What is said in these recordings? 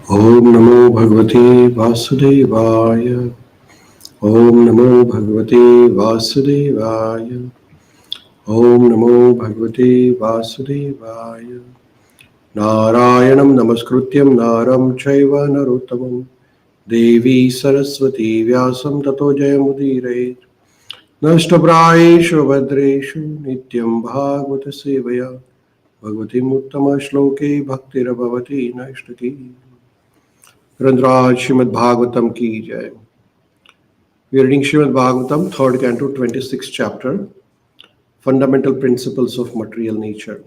Om Namo Bhagavate Vasudevaya. Om Namo Bhagavate Vasudevaya. Om Namo Bhagavate Vasudevaya. Narayanam Namaskrutyam Naram Chaiva Narottamam Devi Saraswati Vyasam Tato Jayamudire Nashtaprayeshu Bhadreshu Nityam Bhagavata Sevaya Bhagavati Uttama Shloke Bhaktirabhavati Naishtaki Randraj Srimad Bhagavatam ki jai. We are reading Srimad Bhagavatam, 3rd Canto, 26th chapter, Fundamental Principles of Material Nature.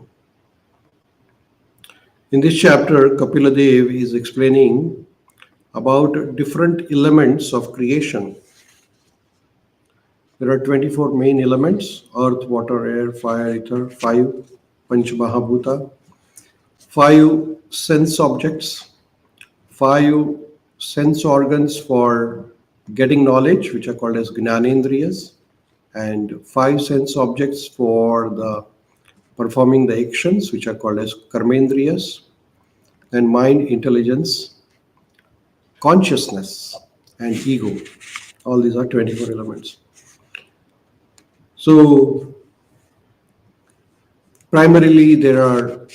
In this chapter, Kapila Dev is explaining about different elements of creation. There are 24 main elements: earth, water, air, fire, ether, 5 Panchamahabhuta, 5 sense objects, 5 sense organs for getting knowledge, which are called as Gnanendriyas, and 5 sense objects for the performing the actions, which are called as Karmendriyas, and mind, intelligence, consciousness, and ego. All these are 24 elements. So, primarily there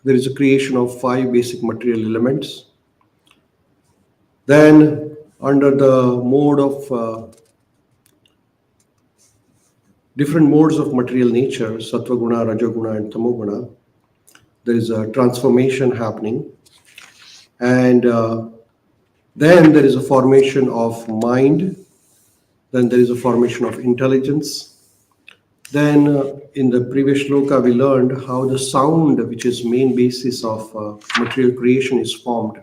is a creation of 5 basic material elements. Then, under the mode of different modes of material nature, Sattva Guna, Rajoguna, and Tamoguna, there is a transformation happening. And then there is a formation of mind. Then there is a formation of intelligence. Then in the previous shloka, we learned how the sound, which is main basis of material creation, is formed.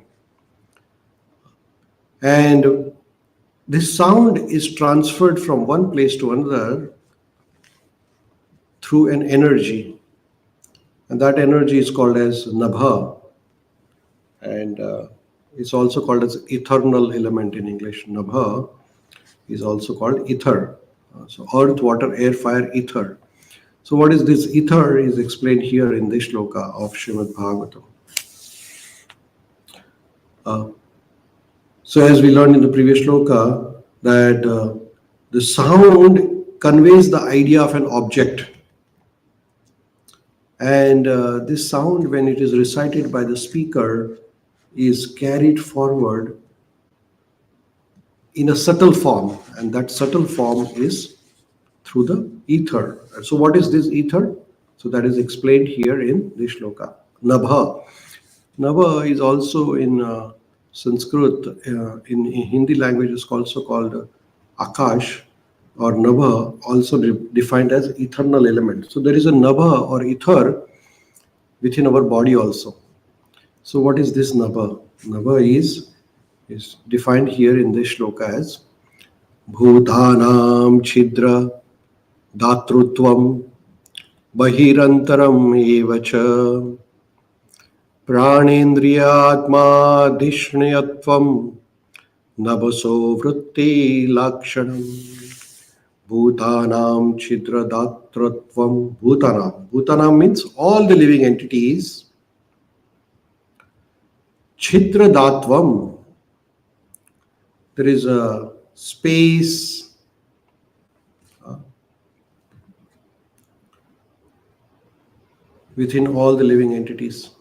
And this sound is transferred from one place to another through an energy. And that energy is called as Nabha. And it's also called as eternal element in English. Nabha is also called ether. So earth, water, air, fire, ether. So what is this ether is explained here in this shloka of Srimad Bhagavatam. So as we learned in the previous shloka, that the sound conveys the idea of an object. And this sound, when it is recited by the speaker, is carried forward in a subtle form, and that subtle form is through the ether. So what is this ether? So that is explained here in this shloka. Nabha. Nabha is also in Sanskrit, in Hindi language is also called Akash or Nabha, also defined as eternal element. So there is a Nabha or ether within our body also. So what is this Nabha? Nabha is defined here in this shloka as Bhutanam Chidra Datrutvam Bahirantaram Evacha Pranendriyatma Dishnayatvam Nabhaso Vritti Lakshanam Bhutanam Chidra Datrutvam. Bhutanam means all the living entities. Chidra Datvam, there is a space within all the living entities.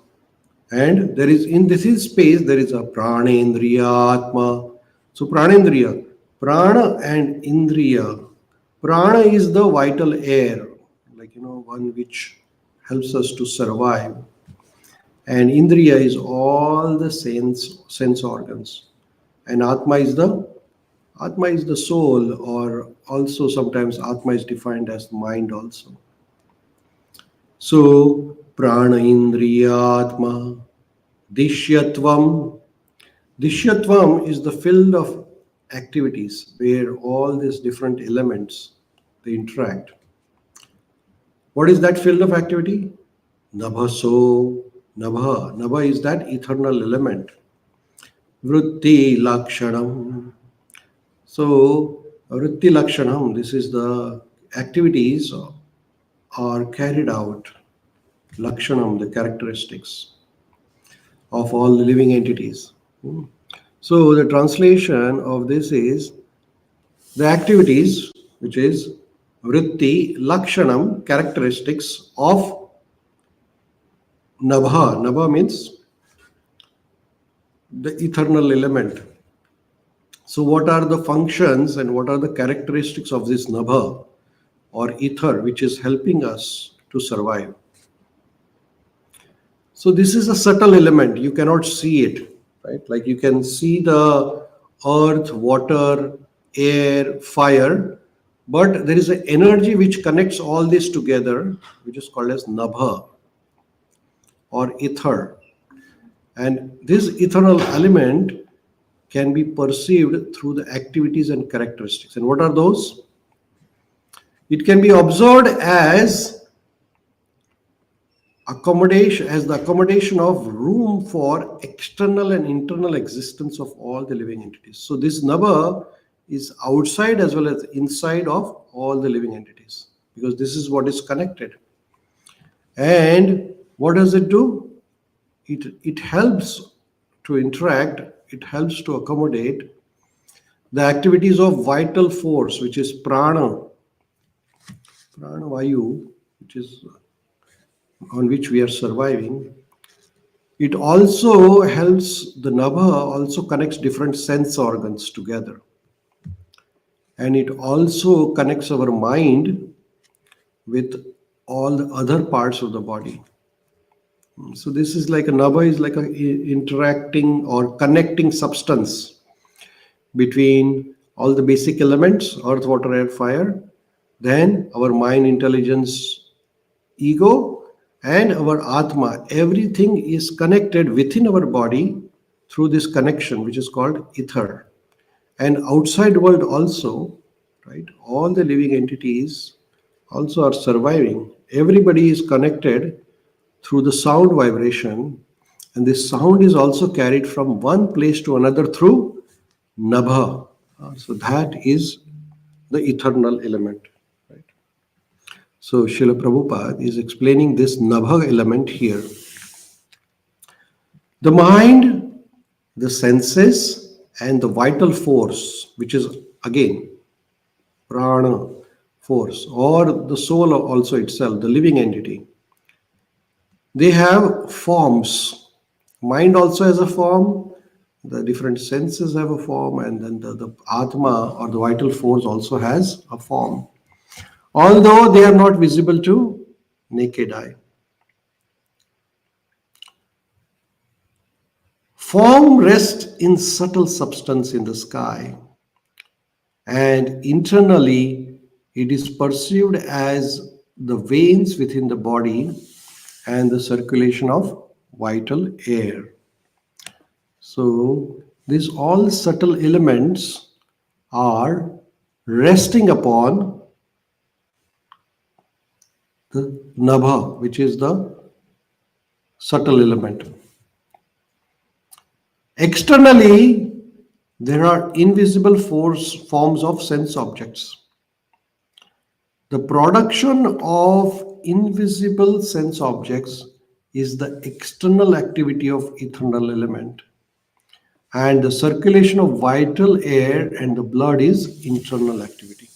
And there is, in this space, there is a Pranendriya Atma. So Pranendriya, Prana and Indriya. Prana is the vital air, one which helps us to survive. And Indriya is all the sense organs. And Atma is the soul, or also sometimes Atma is defined as mind also. So Prana Indriya Atma Dishyatvam. Dishyatvam is the field of activities where all these different elements they interact. What is that field of activity? Nabhaso. Nabha is that eternal element. Vritti Lakshanam. So Vritti Lakshanam, this is the activities are carried out. Lakshanam, the characteristics. of all the living entities. So the translation of this is the activities, which is vritti, lakshanam, characteristics of Nabha. Nabha means the eternal element. So what are the functions and what are the characteristics of this Nabha or ether which is helping us to survive? So this is a subtle element. You cannot see it, right? Like you can see the earth, water, air, fire, but there is an energy which connects all this together, which is called as Nabha or ether. And this eternal element can be perceived through the activities and characteristics. And what are those? It can be observed as the accommodation of room for external and internal existence of all the living entities. So this Nabha is outside as well as inside of all the living entities, because this is what is connected. And what does it do? It helps to interact, it helps to accommodate the activities of vital force, which is prana vayu, which is on which we are surviving. It also helps, the Nabha also connects different sense organs together. And it also connects our mind with all the other parts of the body. So this is like a Nabha is like a interacting or connecting substance between all the basic elements, earth, water, air, fire, then our mind, intelligence, ego, and our Atma. Everything is connected within our body through this connection, which is called ether. And outside world also, right? All the living entities also are surviving. Everybody is connected through the sound vibration, and this sound is also carried from one place to another through Nabha. So that is the eternal element. Right? So Srila Prabhupada is explaining this Nabha element here. The mind, the senses, and the vital force, which is again prana force, or the soul also itself, the living entity. They have forms. Mind also has a form, the different senses have a form, and then the Atma or the vital force also has a form. Although they are not visible to naked eye. Form rests in subtle substance in the sky, and internally it is perceived as the veins within the body and the circulation of vital air. So these all subtle elements are resting upon the Nabha, which is the subtle element. Externally, there are invisible forms of sense objects. The production of invisible sense objects is the external activity of eternal element, and the circulation of vital air and the blood is internal activity.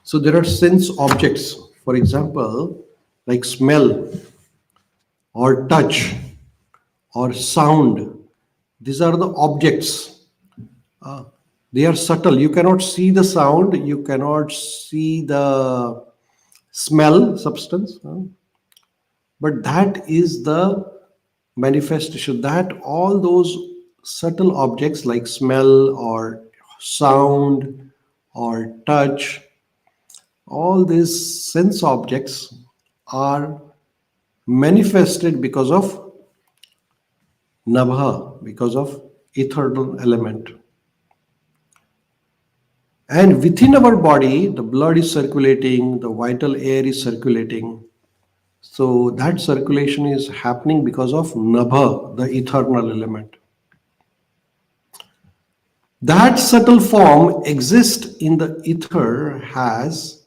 So there are sense objects, for example, like smell or touch or sound. These are the objects. They are subtle. You cannot see the sound, you cannot see the smell substance, but that is the manifestation, that all those subtle objects like smell or sound or touch, all these sense objects are manifested because of Nabha, because of eternal element. And within our body, the blood is circulating, the vital air is circulating. So that circulation is happening because of Nabha, the eternal element. That subtle form exists in the ether has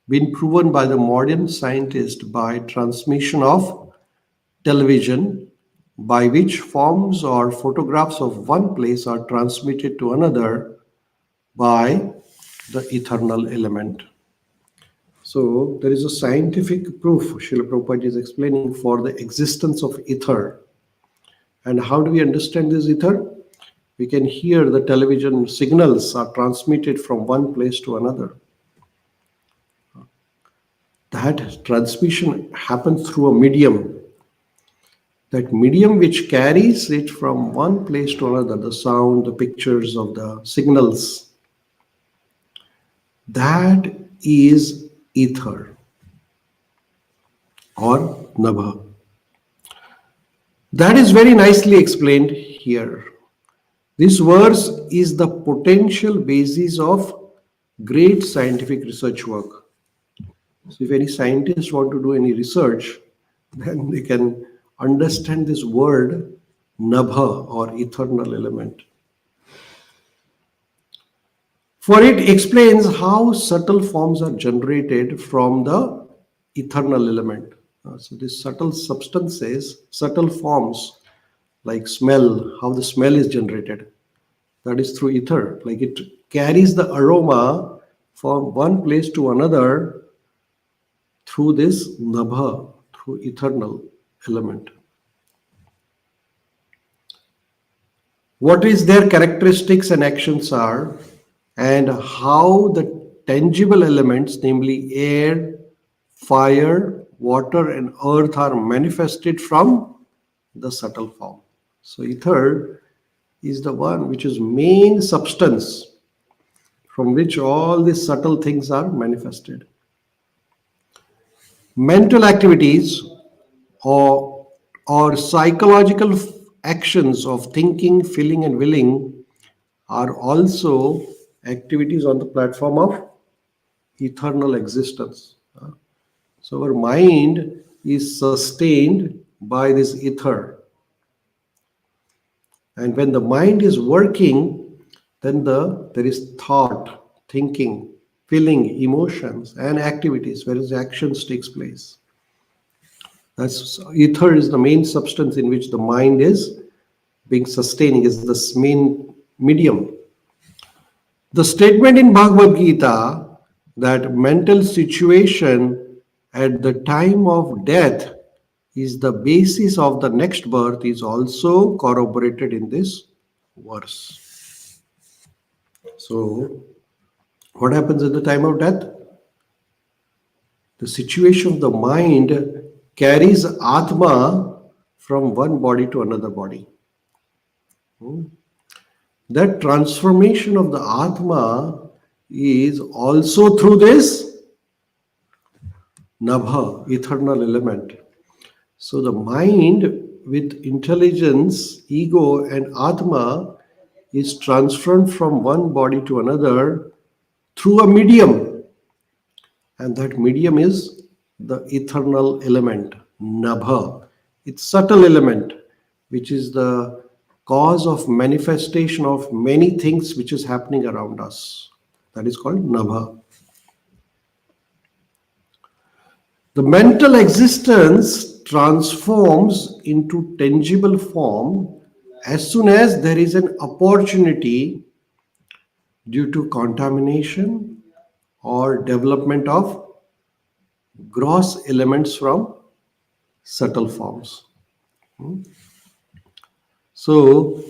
been proven by the modern scientist by transmission of television by which forms or photographs of one place are transmitted to another by the eternal element. So there is a scientific proof, Srila Prabhupada is explaining, for the existence of ether. And how do we understand this ether? We can hear the television signals are transmitted from one place to another. That transmission happens through a medium. That medium which carries it from one place to another, the sound, the pictures of the signals, that is ether or Nabha. That is very nicely explained here. This verse is the potential basis of great scientific research work. So if any scientists want to do any research, then they can understand this word Nabha or eternal element. For it explains how subtle forms are generated from the eternal element. So these subtle substances, subtle forms like smell, how the smell is generated, that is through ether. Like it carries the aroma from one place to another through this Nabha, through eternal element. What is their characteristics and actions are, and how the tangible elements, namely air, fire, water, and earth, are manifested from the subtle form. So ether is the one which is main substance from which all these subtle things are manifested. Mental activities or psychological actions of thinking, feeling, and willing are also activities on the platform of eternal existence. So our mind is sustained by this ether. And when the mind is working, then there is thought, thinking, feeling, emotions, and activities, whereas actions takes place. That's ether is the main substance in which the mind is being sustaining, is the main medium. The statement in Bhagavad Gita that mental situation at the time of death is the basis of the next birth is also corroborated in this verse. So, what happens at the time of death? The situation of the mind carries Atma from one body to another body. That transformation of the Atma is also through this Nabha, eternal element. So the mind with intelligence, ego, and Atma is transferred from one body to another through a medium. And that medium is the eternal element, Nabha. It's subtle element, which is the cause of manifestation of many things which is happening around us. That is called Nabha. The mental existence transforms into tangible form as soon as there is an opportunity due to contamination or development of gross elements from subtle forms. So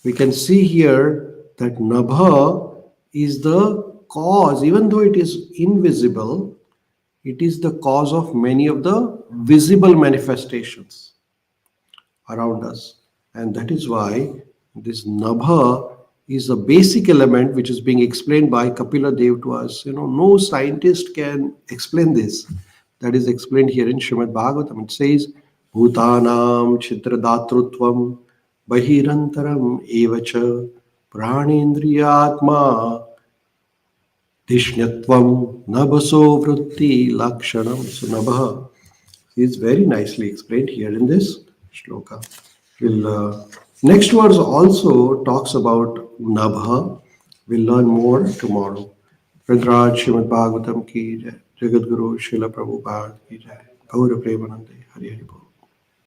we can see here that Nabha is the cause, even though it is invisible, it is the cause of many of the visible manifestations around us. And that is why this Nabha is a basic element which is being explained by Kapila Dev to us. No scientist can explain this. That is explained here in Srimad Bhagavatam. It says, Bhutanam Chitradatruttvam Bahirantaram Evacha Pranendriyatma Dishnatvam Nabhaso Vritti Lakshanam. So Nabha is very nicely explained here in this shloka. Next verse also talks about Nabha. We'll learn more tomorrow. Rudraj Srimad Bhagavatam ki jai. Jagadguru Srila Prabhupada ki jai. Gaura Premanande. Hari Hari Bol.